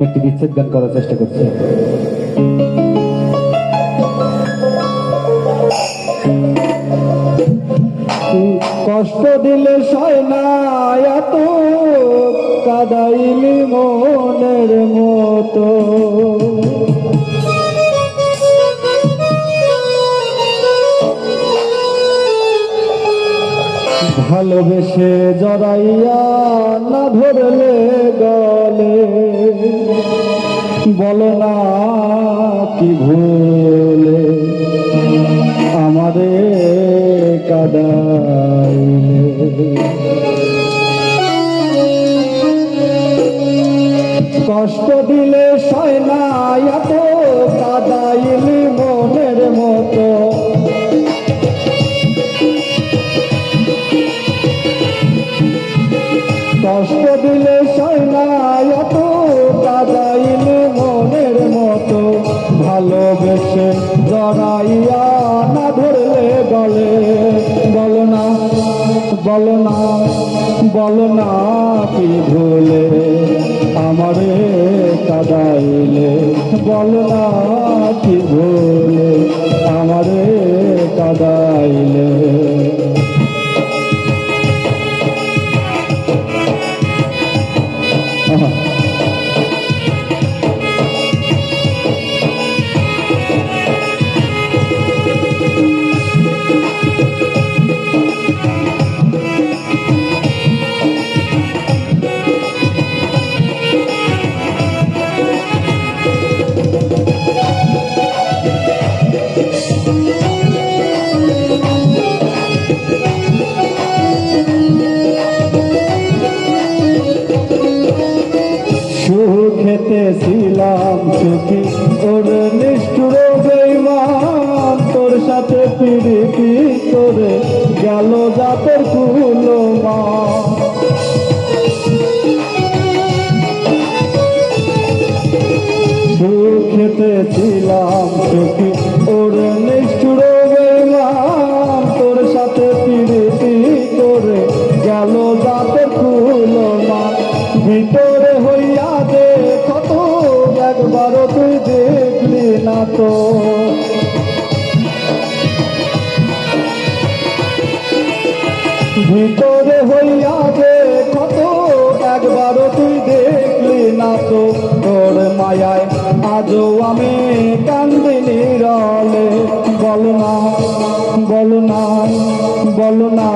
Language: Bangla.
একটি বিচ্ছেদ গান করার চেষ্টা করছি। কষ্ট দিলে সয় না এত কাদাইলি মনের মতো, ভালোবেসে জড়াইয়া না ধরলে গলে, বলো না কি ভুলে আমারে কাদাইলে। কষ্ট দিলে সয় না এত কাদাইলি মনের মতো, কষ্ট দিলে সয় না এত কাদাইলে মনের মতো, ভালোবেসে জড়াইয়া না ধরলে গলে, বলো না বলো না বলো না কি ভুলে আমারে কাদাইলে, বলো না কি ভুলে আমারে কাদাইলে। সুখেতে ছিলাম সুখী ওর নিষ্ঠুর বেঈমান, তোর সাথে প্রীতি করে গেল জাতের কুলো মা। সুখেতে ছিলাম সুখী ওর নিষ্ঠুর বেঈমান, তোর সাথে প্রীতি করে গেল জাতের কুলো মা। ভিতরে হইয়া যে কত একবারও তুই দেখলি না তো, ভিতরে হইয়া যে কত একবারও তুই দেখলি না তো, তোর মায়ায় আজও আমি কান্দি নীরলে, বলো না বলো না বলো না